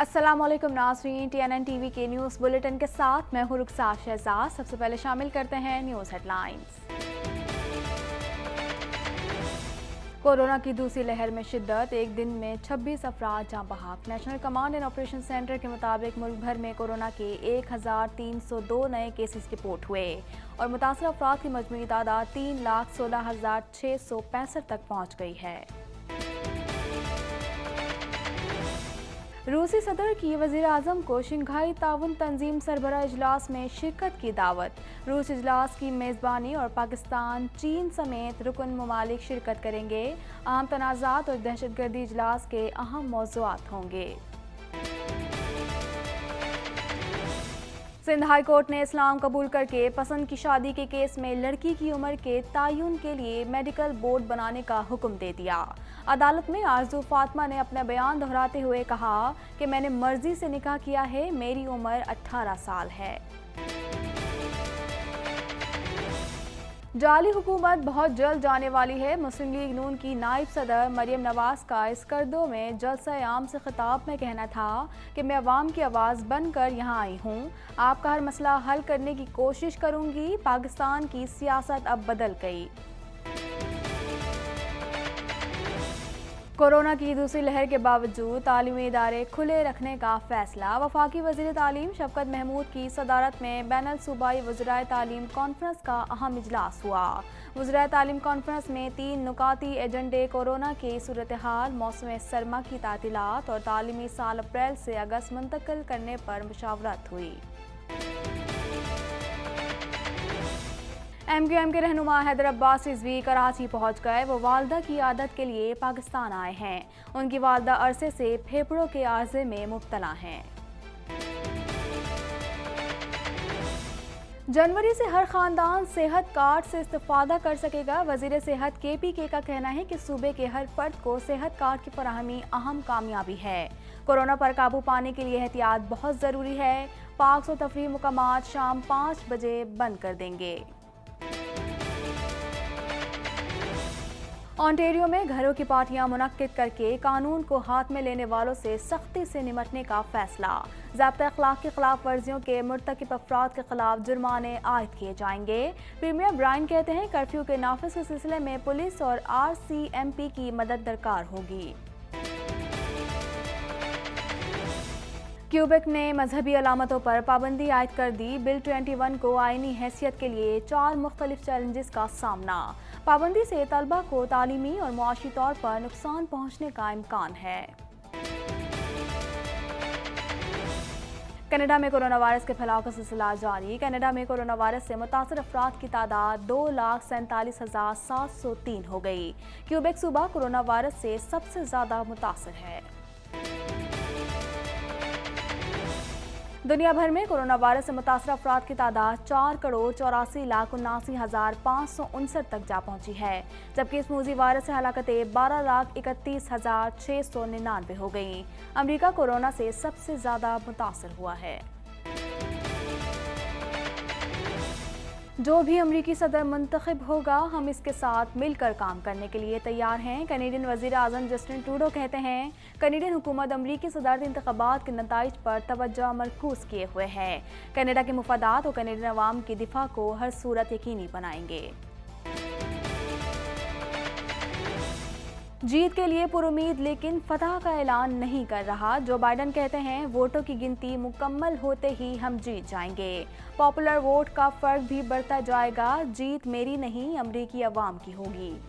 अस्सलाम वालेकुम नाज़रीन, TNN टीवी के न्यूज़ बुलेटिन के साथ मैं हूँ रुखसार शहजाद। सबसे पहले शामिल करते हैं न्यूज़ हेडलाइंस। कोरोना की दूसरी लहर में शिद्दत, एक दिन में 26 अफराद जाँ बहक। National command and operation centre के मुताबिक मुल्क भर में कोरोना के 1302 नए केसेस रिपोर्ट हुए और मुतासर अफराद की मजमूई तादाद 3,16,665 तक पहुँच गई है। रूसी सदर की वज़ीर आज़म को शंघाई ताउन तंजीम सरबराह इजलास में शिरकत की दावत। रूस इजलास की मेज़बानी और पाकिस्तान, चीन समेत रुकन ममालिक शिरकत करेंगे। अहम तनाज़ात और दहशतगर्दी इजलास के अहम मौज़ूआत होंगे। सिंध हाई कोर्ट ने इस्लाम कबूल करके पसंद की शादी के केस में लड़की की उम्र के तयन के लिए मेडिकल बोर्ड बनाने का हुक्म दे दिया। अदालत में आरजू फातिमा ने अपना बयान दोहराते हुए कहा कि मैंने मर्जी से निकाह किया है, मेरी उम्र 18 साल है। जाली हुकूमत बहुत जल्द जाने वाली है। मुस्लिम लीग नून की नायब सदर मरियम नवाज का स्कर्दो में जलसा आम से खिताब में कहना था कि मैं अवाम की आवाज़ बनकर यहाँ आई हूँ, आपका हर मसला हल करने की कोशिश करूँगी। पाकिस्तान की सियासत अब बदल गई। कोरोना की दूसरी लहर के बावजूद तालीमी इदारे खुले रखने का फैसला। वफाकी वज़ीर तालीम शफकत महमूद की सदारत में बैनुल सूबाई वज़राए तालीम कॉन्फ्रेंस का अहम इजलास हुआ। वज़राए तालीम कॉन्फ्रेंस में 3 नुकाती एजेंडे कोरोना की सूरत हाल, मौसम सरमा की तातीलात और तालीमी साल अप्रैल से अगस्त मुंतकिल करने पर मुशावरत हुई। MQM के रहनुमा हैदर अब्बास रिजवी कराची पहुंच गए। वो वालदा की आदत के लिए पाकिस्तान आए हैं। उनकी वालदा अरसे से फेफड़ों के आर्जे में मुब्तला हैं। जनवरी से हर खानदान सेहत कार्ड से इस्तेफादा कर सकेगा। वजीर सेहत KPK का कहना है कि सूबे के हर फर्द को सेहत कार्ड की फराहमी अहम कामयाबी है। कोरोना पर काबू पाने के लिए एहतियात बहुत ज़रूरी है। पार्क्स और तफरीह मुकामात शाम 5 बजे बंद कर देंगे। ऑन्टेरियो में घरों की पार्टियां मुनक्किद करके कानून को हाथ में लेने वालों से सख्ती से निमटने का फैसला। ज़ाब्ता अखलाक की खिलाफ वर्जियों के मुर्तकिब अफराद के खिलाफ जुर्माने आयद किए जाएंगे। प्रीमियर ब्रायन कहते हैं कर्फ्यू के नाफिज के सिलसिले में पुलिस और RCMP की मदद दरकार होगी। क्यूबेक ने मजहबी अलामतों पर पाबंदी आयद कर दी। बिल 21 को आईनी हैसियत के लिए 4 मुख्तलिफ चैलेंजेस का सामना। पाबंदी से तलबा को तालीमी और मुआशी तौर पर नुकसान पहुंचने का इम्कान है। कनाडा में कोरोना वायरस के फैलाव का सिलसिला जारी। कनाडा में कोरोना वायरस से मुतासर अफराद की तादाद 2,47,703 हो गई। क्यूबेक सूबा कोरोना वायरस से सबसे ज़्यादा मुतासर है। दुनिया भर में कोरोना वायरस से मुतासर अफराद की तादाद 4,84,79,569 तक जा पहुंची है, जबकि इस मूजी वायरस से हलाकतें 12,31,699 हो गईं। अमेरिका कोरोना से सबसे ज़्यादा मुतासर हुआ है। जो भी अमरीकी सदर मुंतखब होगा, हम इसके साथ मिलकर काम करने के लिए तैयार हैं। कैनेडियन वज़ीर आज़म जस्टिन ट्रूडो कहते हैं कैनेडियन हुकूमत अमरीकी सदारती इंतखाबात के नताइज पर तवज्जो मरकूज़ किए हुए है। कनाडा के मुफादात और कैनेडियन अवाम की दिफा को हर सूरत यकीनी बनाएंगे। जीत के लिए पुरुमीद लेकिन फतह का ऐलान नहीं कर रहा। जो बाइडन कहते हैं वोटों की गिनती मुकम्मल होते ही हम जीत जाएंगे। पॉपुलर वोट का फर्क भी बढ़ता जाएगा। जीत मेरी नहीं, अमरीकी अवाम की होगी।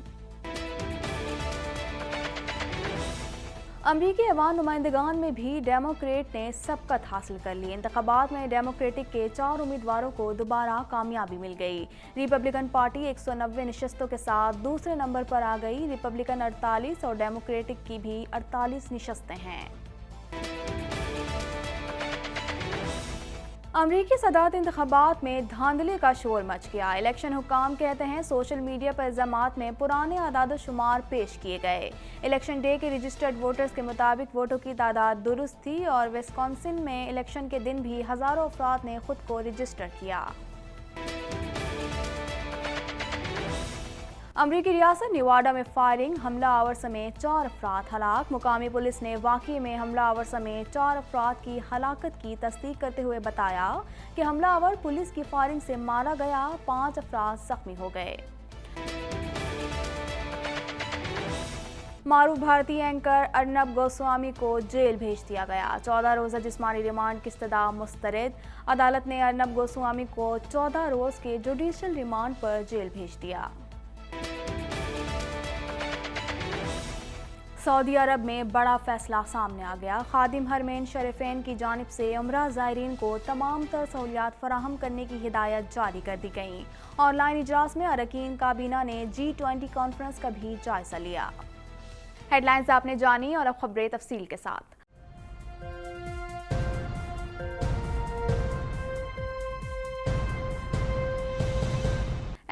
अमरीकी अवाम नुमाइंदगान में भी डेमोक्रेट ने सबकत हासिल कर ली। इंतखाबात में डेमोक्रेटिक के 4 उम्मीदवारों को दोबारा कामयाबी मिल गई। रिपब्लिकन पार्टी 190 नशस्तों के साथ दूसरे नंबर पर आ गई। रिपब्लिकन 48 और डेमोक्रेटिक की भी 48 नशस्तें हैं। अमरीकी सदारती इंतखाबात में धांधली का शोर मच गया। इलेक्शन हुक्काम कहते हैं सोशल मीडिया पर इल्ज़ामात में पुराने आदाद शुमार पेश किए गए। इलेक्शन डे के रजिस्टर्ड वोटर्स के मुताबिक वोटों की तादाद दुरुस्त थी और विस्कॉन्सिन में इलेक्शन के दिन भी हज़ारों अफराद ने खुद को रजिस्टर किया। अमरीकी रियासत नेवाडा में फायरिंग, हमला आवर समेत 4 अफराद हलाक। मुकामी पुलिस ने वाक़ये में हमला आवर समेत 4 अफराद की हलाकत की तस्दीक करते हुए बताया कि हमला आवर पुलिस की फायरिंग से मारा गया, 5 अफराद जख्मी हो गए। मारूफ भारतीय एंकर अर्नब गोस्वामी को जेल भेज दिया गया। 14 रोज़ा जिस्मानी रिमांड की इस्तदा मुस्तरद। अदालत ने अर्नब गोस्वामी को 14 रोज़ के जुडिशल रिमांड पर जेल भेज दिया। सऊदी अरब में बड़ा फैसला सामने आ गया। खादिम हरमैन शरीफैन की जानिब से उम्रा ज़ायरीन को तमाम तर सहूलियात फराहम करने की हिदायत जारी कर दी गई। ऑनलाइन इजलास में अरकान काबीना ने G20 कॉन्फ्रेंस का भी जायजा लिया। हेडलाइंस आपने जानी और अब खबरें तफसील के साथ।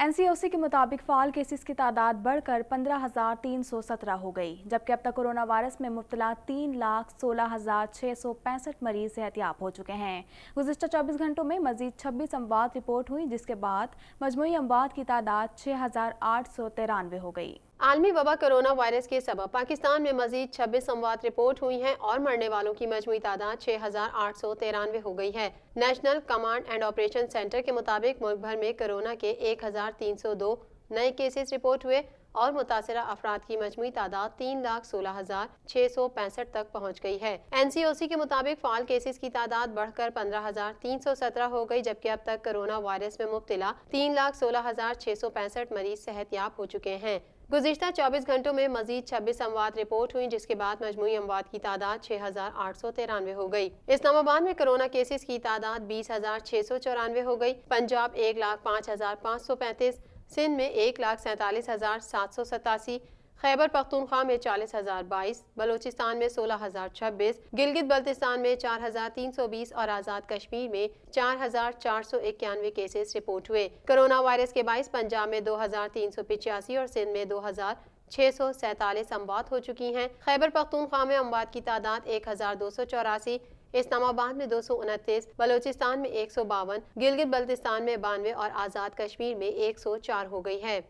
NCOC के मुताबिक फ़ाल केसेस की तादाद बढ़कर 15,317 हो गई, जबकि अब तक कोरोना वायरस में मुब्तला 3,16,665 मरीज सेहतियाब हो चुके हैं। गुज़िश्ता 24 घंटों में मज़ीद 26 अमवात रिपोर्ट हुई, जिसके बाद मजमूई अमवात की तादाद 6,893 हो गई। आलमी वबा कोरोना वायरस के सबब पाकिस्तान में मजीद 26 अमवात रिपोर्ट हुई हैं और मरने वालों की मजमूई तादाद 6,893 हो गई है। National command and operation centre के मुताबिक मुल्क भर में कोरोना के 1,302 नए केसेस रिपोर्ट हुए और मुतासरा अफराद की मजमूई तादाद 3,16,665 तक पहुँच गई है। NCOC के मुताबिक फ़ाल केसेस की तादाद बढ़कर 15,317 हो गई, जबकि अब तक कोरोना वायरस में मुब्तला 3,16,665 मरीज सेहतियाब हो चुके हैं। गुज़िश्ता 24 घंटों में मजीद 26 अमवात रिपोर्ट हुई, जिसके बाद मजमूई अमवात की तादाद 6,893 हो गई। इस्लामाबाद में कोरोना केसेस की तादाद 20,694 हो गई। पंजाब 1,05,535, सिंध में 1,47,787, खैबर पख्तूनख्वा में 40,022, बलूचिस्तान में 16,026, गिलगित बल्तिस्तान में 4,320 और आज़ाद कश्मीर में 4,491 केसेस रिपोर्ट हुए। कोरोना वायरस के बाइस पंजाब में 2,385 और सिंध में 2,647 अमवात हो चुकी हैं। खैबर पख्तूनख्वा में अमवात की तादाद 1,284, इस्लामाबाद में 229, बलूचिस्तान में 152, गिलगित बल्तिस्तान में 92 और आज़ाद कश्मीर में 104 हो गई है।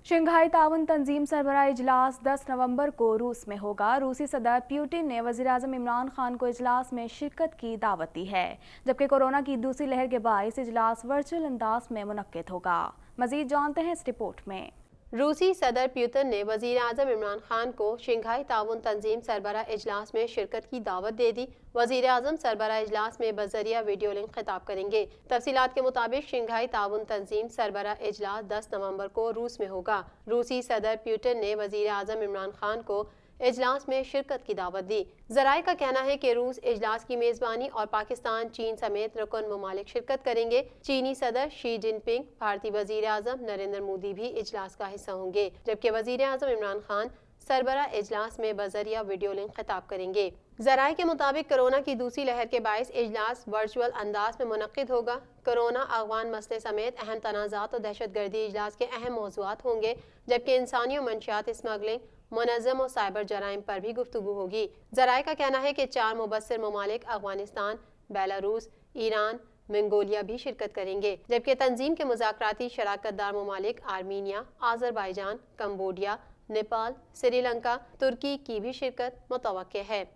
शंघाई ताउन तंजीम सरबराह इजलास 10 नवंबर को रूस में होगा। रूसी सदर पुतिन ने वज़ीर-ए-आज़म इमरान खान को इजलास में शिरकत की दावत दी है, जबकि कोरोना की दूसरी लहर के बायस इजलास वर्चुअल अंदाज में मुनक्किद होगा। मज़ीद जानते हैं इस रिपोर्ट में। रूसी सदर पुतिन ने वज़ीर-ए-आज़म इमरान खान को शंघाई ताउन तंजीम सरबराह इजलास में शिरकत की दावत दे दी। वज़ीर-ए-आज़म सरबराह इजलास में बज़रिया वीडियो लिंक खिताब करेंगे। तफसीलात के मुताबिक शंघाई ताउन तंजीम सरबराह इजलास 10 नवंबर को रूस में होगा। रूसी सदर पुतिन ने वज़ीर-ए-आज़म इमरान खान को इजलास में शिरकत की दावत दी। ज़राए का कहना है कि रूस इजलास की मेज़बानी और पाकिस्तान, चीन समेत रुकन ममालिक शिरकत करेंगे। चीनी सदर शी जिनपिंग, भारतीय वज़ीर-ए-आज़म नरेंद्र मोदी भी इजलास का हिस्सा होंगे, जबकि वज़ीर-ए-आज़म इमरान खान सरबराह इजलास में बज़रिया वीडियो लिंक खिताब करेंगे। ज़राए के मुताबिक कोरोना की दूसरी लहर के बायस इजलास वर्चुअल अंदाज में मुनक्किद होगा। कोरोना, अफ़गान मसले समेत अहम तनाज़ात और दहशतगर्दी इजलास के अहम मौज़ूआत होंगे, जबकि इंसानी और मंशियात स्मगलिंग, मुनज़्ज़म और साइबर जराइम पर भी गुफ्तगू होगी। ज़राए का कहना है कि 4 मुबस्सिर ममालिक अफ़गानिस्तान, बेलारूस, ईरान, मंगोलिया भी शिरकत करेंगे, जबकि तंजीम के मुज़ाकराती शराकतदार ममालिक Armenia, Azerbaijan, Cambodia, Nepal, Sri Lanka, तुर्की की भी शिरकत मुतवक्के है।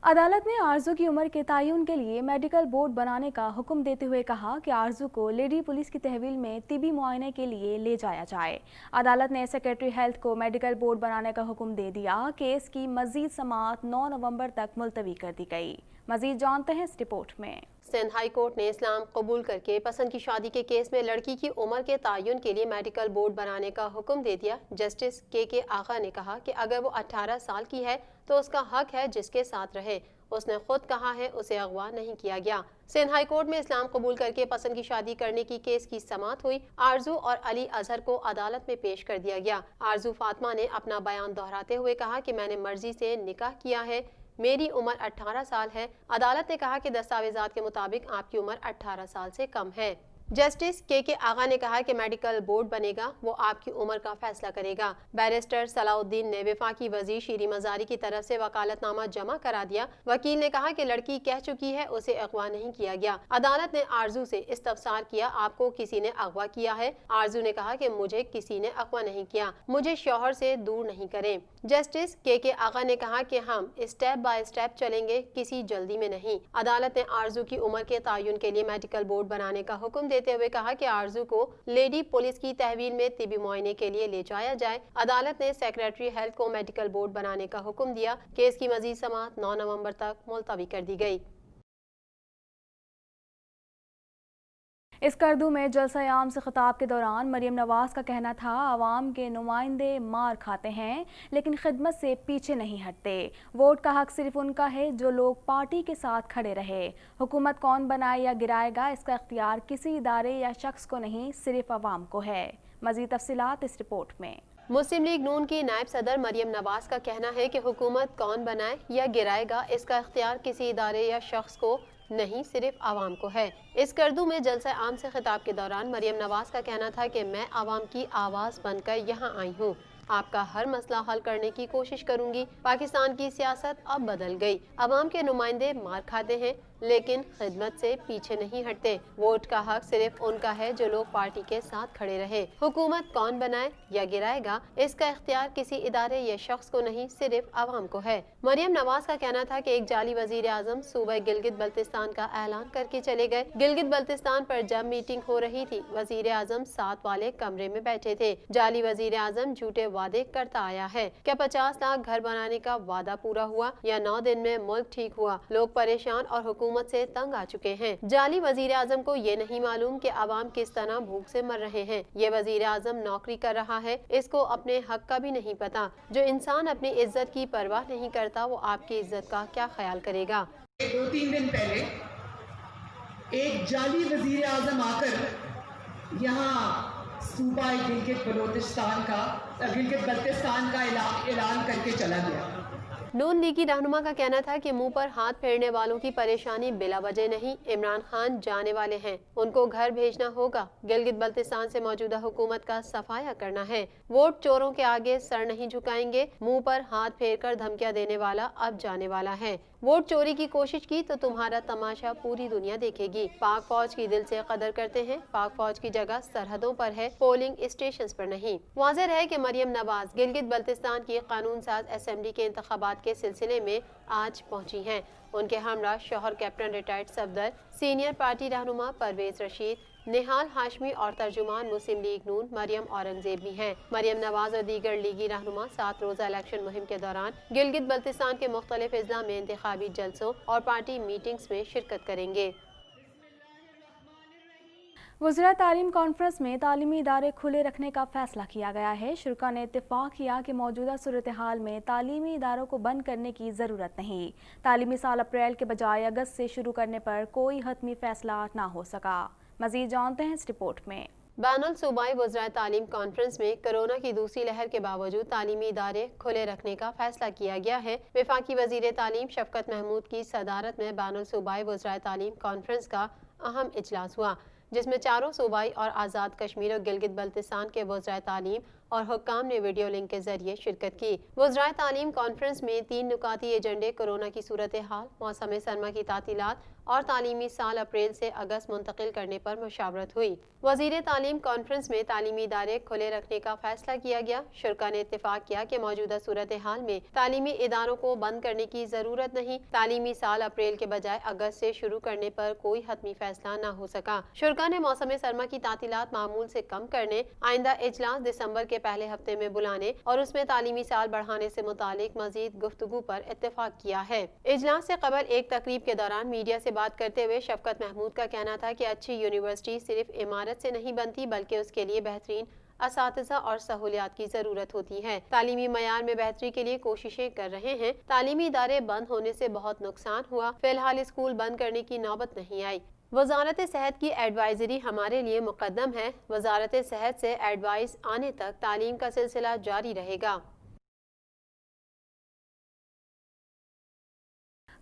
अदालत ने आरजू की उम्र के तयन के लिए मेडिकल बोर्ड बनाने का हुक्म देते हुए कहा कि आरजू को लेडी पुलिस की तहवील में तिबी मुआयने के लिए ले जाया जाए। अदालत ने सेक्रेटरी हेल्थ को मेडिकल बोर्ड बनाने का हुक्म दे दिया। केस की मजीद समाअत 9 नवंबर तक मुलतवी कर दी गई। मजीद जानते हैं इस रिपोर्ट में। सिंध हाई कोर्ट ने इस्लाम कबूल करके पसंद की शादी के केस में लड़की की उम्र के तयन के लिए मेडिकल बोर्ड बनाने का हुक्म दे दिया। जस्टिस के आगा ने कहा कि अगर वो 18 साल की है तो उसका हक है जिसके साथ रहे। उसने खुद कहा है उसे अगवा नहीं किया गया। सिंध हाई कोर्ट में इस्लाम कबूल करके पसंद की शादी करने की केस की समाअत हुई। आरजू और अली अजहर को अदालत में पेश कर दिया गया। आरजू फातिमा ने अपना बयान दोहराते हुए कहा कि मैंने मर्जी से निकाह किया है, मेरी उम्र 18 साल है। अदालत ने कहा कि दस्तावेजात के मुताबिक आपकी उम्र 18 साल से कम है। जस्टिस के आगा ने कहा कि मेडिकल बोर्ड बनेगा, वो आपकी उम्र का फैसला करेगा। बैरिस्टर सलाउद्दीन ने वफाकी वजीर शीरी मजारी की तरफ से वकालतनामा जमा करा दिया। वकील ने कहा कि लड़की कह चुकी है उसे अगवा नहीं किया गया। अदालत ने आरजू से इस्तफसार किया, आपको किसी ने अगवा किया है? आरजू ने कहा कि मुझे किसी ने अगवा नहीं किया, मुझे शौहर से दूर नहीं करें। जस्टिस के आगा ने कहा कि हम स्टेप बाय स्टेप चलेंगे, किसी जल्दी में नहीं। अदालत ने आरजू की उम्र के तयन के लिए मेडिकल बोर्ड बनाने का हुक्म देते हुए कहा कि आरजू को लेडी पुलिस की तहवील में तिबी मुआयने के लिए ले जाया जाए। अदालत ने सेक्रेटरी हेल्थ को मेडिकल बोर्ड बनाने का हुक्म दिया। केस की मजीद समाअत 9 नवंबर तक मुलतवी कर दी गई। इस करदू में जलसा-ए-आम से खिताब के दौरान मरियम नवाज का कहना था, आवाम के नुमाइंदे मार खाते हैं लेकिन खिदमत से पीछे नहीं हटते। वोट का हक सिर्फ उनका है जो लोग पार्टी के साथ खड़े रहे। हुकूमत कौन बनाए या गिराएगा, इसका इख्तियार किसी इदारे या शख्स को नहीं, सिर्फ आवाम को है। मज़ीद तफसीलात इस रिपोर्ट में। मुस्लिम लीग नून की नायब सदर मरियम नवाज का कहना है कि हुकूमत कौन बनाए या गिराएगा, इसका इख्तियार किसी इदारे या शख्स को नहीं, सिर्फ आवाम को है। इस करदू में जलसा आम से खिताब के दौरान मरियम नवाज का कहना था कि मैं आवाम की आवाज़ बनकर यहाँ आई हूँ, आपका हर मसला हल करने की कोशिश करूंगी। पाकिस्तान की सियासत अब बदल गई, आवाम के नुमाइंदे मार खाते हैं लेकिन खिदमत से पीछे नहीं हटते। वोट का हक सिर्फ उनका है जो लोग पार्टी के साथ खड़े रहे। हुकूमत कौन बनाए या गिराएगा, इसका इख्तियार किसी इदारे या शख्स को नहीं, सिर्फ आवाम को है। मरियम नवाज का कहना था कि एक जाली वजीर आजम सूबा गिलगित बल्तिस्तान का ऐलान करके चले गए। गिलगित बल्तिस्तान पर जब मीटिंग हो रही थी, वजीर आजम 7 वाले कमरे में बैठे थे। जाली वजीर आजम झूठे वादे करता आया है। क्या 50 लाख घर बनाने का वादा पूरा हुआ या 9 दिन में मुल्क ठीक हुआ? लोग परेशान और हुकूमत से तंग आ चुके हैं। जाली वजीर आजम को ये नहीं मालूम कि आवाम किस तरह भूख से मर रहे हैं। ये वजीर आजम नौकरी कर रहा है, इसको अपने हक का भी नहीं पता। जो इंसान अपनी इज्जत की परवाह नहीं करता, वो आपकी इज्जत का क्या ख्याल करेगा? 2-3 दिन पहले एक जाली वजीर आजम आकर यहाँ सूबा गिलगित बल्तिस्तान का ऐलान करके चला गया। नून लीगी रहनुमा का कहना था कि मुंह पर हाथ फेरने वालों की परेशानी बिला वजह नहीं। इमरान खान जाने वाले हैं, उनको घर भेजना होगा। गिलगित बल्तिस्तान से मौजूदा हुकूमत का सफाया करना है। वोट चोरों के आगे सर नहीं झुकाएंगे। मुंह पर हाथ फेर कर धमकियां देने वाला अब जाने वाला है। वोट चोरी की कोशिश की तो तुम्हारा तमाशा पूरी दुनिया देखेगी। पाक फौज की दिल से कदर करते हैं। पाक फौज की जगह सरहदों पर है, पोलिंग स्टेशन पर नहीं। वाज़ेह है कि मरियम नवाज गिलगित बल्तिस्तान की कानून साज असेंबली के इंतखाबात के सिलसिले में आज पहुंची हैं। उनके हमरा शौहर captain retired Safdar, senior party रहनुमा परवेज रशीद, निहाल हाशमी और तर्जुमान मुस्लिम लीग नून मरियम औरंगजेब भी हैं। मरियम नवाज और दीगर लीगी रहनुमा 7 रोज़ा इलेक्शन मुहिम के दौरान गिलगित बल्तिस्तान के मुख्तलिफ अजला में इंतखाबी जलसों और पार्टी मीटिंग्स में शिरकत करेंगे। वज़ीरात तालीम कॉन्फ्रेंस में तालीमी इदारे खुले रखने का फैसला किया गया है। शुरा ने इत्तेफाक किया कि मौजूदा सूरत हाल में तालीमी इदारों को बंद करने की ज़रूरत नहीं। तालीमी साल अप्रैल के बजाय अगस्त से शुरू करने पर कोई हतमी फैसला ना हो सका। मज़ीद जानते हैं इस रिपोर्ट में। बैनुल सूबाई वज़ीरात तालीम कॉन्फ्रेंस में कोरोना की दूसरी लहर के बावजूद तालीमी इदारे खुले रखने का फैसला किया गया है। वफाकी वज़ीर तालीम शफकत महमूद की सदारत में बैनुल सूबाई वज़ीरात तालीम कॉन्फ्रेंस का अहम इजलास हुआ, जिसमें चारों सूबाई और आज़ाद कश्मीर और गिलगित बल्तिस्तान के वज़ीरात तालीम और हुक्काम ने वीडियो लिंक के जरिए शिरकत की। वज़ीरात तालीम कॉन्फ्रेंस में 3 नुकाती एजेंडे कोरोना की सूरत हाल, मौसम सरमा की तातीलात और तालीमी साल अप्रैल से अगस्त मुंतकिल करने पर मुशावरत हुई। वज़ीर तालीम कॉन्फ्रेंस में तालीमी इदारे खुले रखने का फैसला किया गया। शुरा ने इत्तेफाक किया कि मौजूदा सूरत हाल में तालीमी इदारों को बंद करने की ज़रूरत नहीं। तालीमी साल अप्रैल के बजाय अगस्त से शुरू करने पर कोई हतमी फैसला न हो सका। शुरा ने मौसम सरमा की तातीलात मामूल से कम करने, आइंदा इजलास दिसंबर के पहले हफ्ते में बुलाने और उसमें तालीमी साल बढ़ाने से मुतालिक मजीद गुफ्तगू पर इत्तेफाक किया है। इजलास से कबल एक तकरीब के दौरान मीडिया से बात करते हुए शफकत महमूद का कहना था कि अच्छी यूनिवर्सिटी सिर्फ इमारत से नहीं बनती, बल्कि उसके लिए बेहतरीन असातिज़ा और सहूलियात की ज़रूरत होती है। तालीमी मयार में बेहतरी के लिए कोशिशें कर रहे हैं। तालीमी इदारे बंद होने से बहुत नुकसान हुआ। फिलहाल स्कूल बंद करने की नौबत नहीं आई। वजारत सेहत की एडवाइजरी हमारे लिए मुकद्दम है। वजारत सेहत से एडवाइस आने तक तालीम का सिलसिला जारी रहेगा।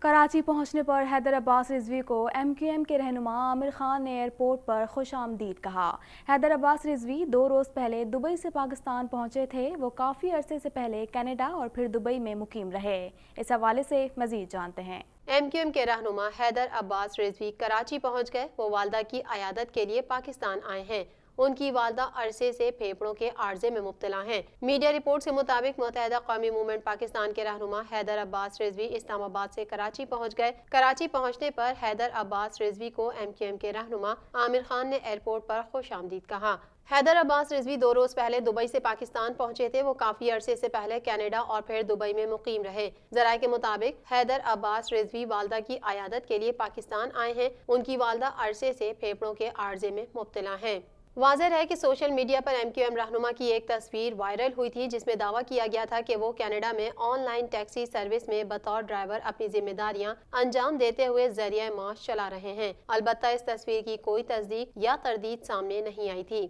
कराची पहुंचने पर हैदर अब्बास रिजवी को MQM के रहनुमा आमिर खान ने एयरपोर्ट पर खुश आमदीद कहा। हैदर अब्बास रिजवी 2 रोज़ पहले दुबई से पाकिस्तान पहुंचे थे। वो काफ़ी अरसे से पहले कनाडा और फिर दुबई में मुकीम रहे। इस हवाले से मज़ीद जानते हैं। MQM के रहनुमा हैदर अब्बास रिजवी कराची पहुंच गए। वो वालदा की अयादत के लिए पाकिस्तान आए हैं। उनकी वालदा अरसे से फेफड़ों के आर्जे में मुब्तला हैं। मीडिया रिपोर्ट के मुताबिक मुत्तहिदा कौमी मूवमेंट पाकिस्तान के रहनुमा हैदर अब्बास रिजवी इस्लामाबाद से कराची पहुंच गए। कराची पहुंचने पर हैदर अब्बास रिजवी को MQM के रहनुमा आमिर खान ने एयरपोर्ट पर खुश आमदीद कहा। हैदर अब्बास रिजवी 2 रोज पहले दुबई से पाकिस्तान पहुंचे थे। वो काफी अरसे से पहले कनाडा और फिर दुबई में मुकीम रहे। जराये के मुताबिक हैदर अब्बास रिजवी वालदा की अयादत के लिए पाकिस्तान आए हैं। उनकी वालदा अरसे से फेफड़ों के आर्जे में मुब्तला हैं। वाज़ेह है कि सोशल मीडिया पर MQM रहनुमा की एक तस्वीर वायरल हुई थी जिसमें दावा किया गया था कि वो कनाडा में ऑनलाइन टैक्सी सर्विस में बतौर ड्राइवर अपनी जिम्मेदारियां अंजाम देते हुए जरिया माश चला रहे हैं। अलबत्ता इस तस्वीर की कोई तस्दीक या तरदीद सामने नहीं आई थी।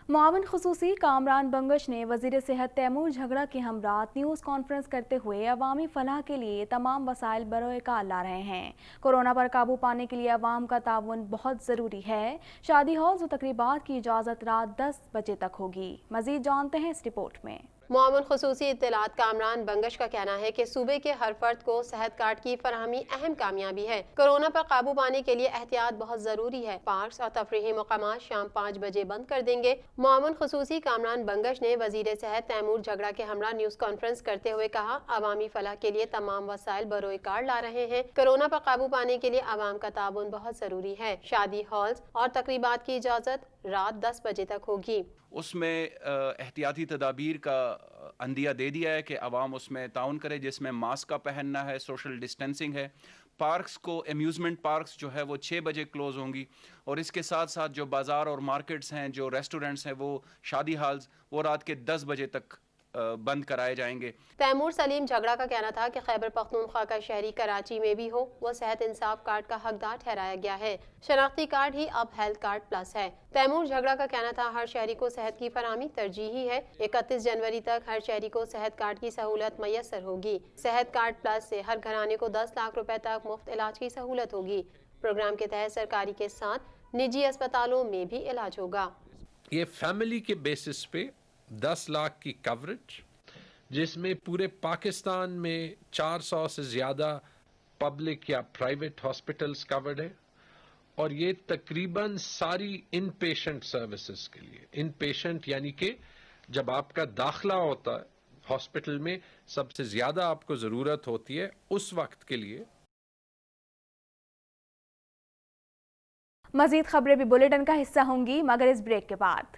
मुआविन खुसूसी कामरान बंगश ने वज़ीर सेहत तैमूर झगड़ा के हमरा न्यूज़ कॉन्फ्रेंस करते हुए अवामी फलाह के लिए तमाम वसाइल बरोएकार ला रहे हैं। कोरोना पर काबू पाने के लिए अवाम का ताउन बहुत ज़रूरी है। शादी हॉल्स और तकरीबात की इजाज़त रात 10 बजे तक होगी। मज़ीद जानते हैं इस रिपोर्ट में। मुआविन खुसूसी इत्तलात कामरान बंगश का कहना है कि सूबे के हर फर्द को सेहत कार्ड की फराहमी अहम कामयाबी है। कोरोना पर काबू पाने के लिए एहतियात बहुत जरूरी है। पार्क्स और तफरीही मकामात शाम 5 बजे बंद कर देंगे। मुआविन खुसूसी कामरान बंगश ने वजीर सेहत तैमूर झगड़ा के हमरा न्यूज़ कॉन्फ्रेंस करते हुए कहा, अवामी फलाह के लिए तमाम वसाइल बरोएकार ला रहे हैं। कोरोना पर काबू पाने के लिए अवाम का ताउन बहुत जरूरी है। शादी हॉल्स और तकरीबात की इजाज़त रात 10 बजे तक होगी। उसमें एहतियाती तदाबीर का अंदिया दे दिया है कि अवाम उसमें ताउन करे, जिसमें मास्क का पहनना है, सोशल डिस्टेंसिंग है। पार्क्स को अम्यूज़मेंट पार्क्स जो है वो 6 बजे क्लोज़ होंगी और इसके साथ साथ जो बाज़ार और मार्केट्स हैं, जो रेस्टोरेंट्स हैं, वो शादी हॉल्स वो रात के 10 बजे तक बंद कराए जाएंगे। तैमूर सलीम झगड़ा का कहना था कि खैबर पख्तूनख्वा का शहरी कराची में भी हो वो सेहत इंसाफ कार्ड का हकदार ठहराया गया है। शनाख्ती कार्ड ही अब हेल्थ कार्ड प्लस है। तैमूर झगड़ा का कहना था हर शहरी को सेहत की फराहमी तरजीही है। 31 जनवरी तक हर शहरी को सेहत कार्ड की सहूलत मैसर होगी। सेहत कार्ड प्लस से हर घराने को 10 लाख रुपए तक मुफ्त इलाज की सहूलत होगी। प्रोग्राम के तहत सरकारी के साथ निजी अस्पतालों में भी इलाज होगा। ये फैमिली के बेसिस पे 10 लाख की कवरेज, जिसमें पूरे पाकिस्तान में 400 से ज़्यादा पब्लिक या प्राइवेट हॉस्पिटल्स कवर्ड है और ये तकरीबन सारी इन पेशेंट सर्विसेज के लिए। इन पेशेंट यानी कि जब आपका दाखिला होता है हॉस्पिटल में, सबसे ज़्यादा आपको ज़रूरत होती है उस वक्त के लिए। मज़ीद खबरें भी बुलेटिन का हिस्सा होंगी मगर इस ब्रेक के बाद।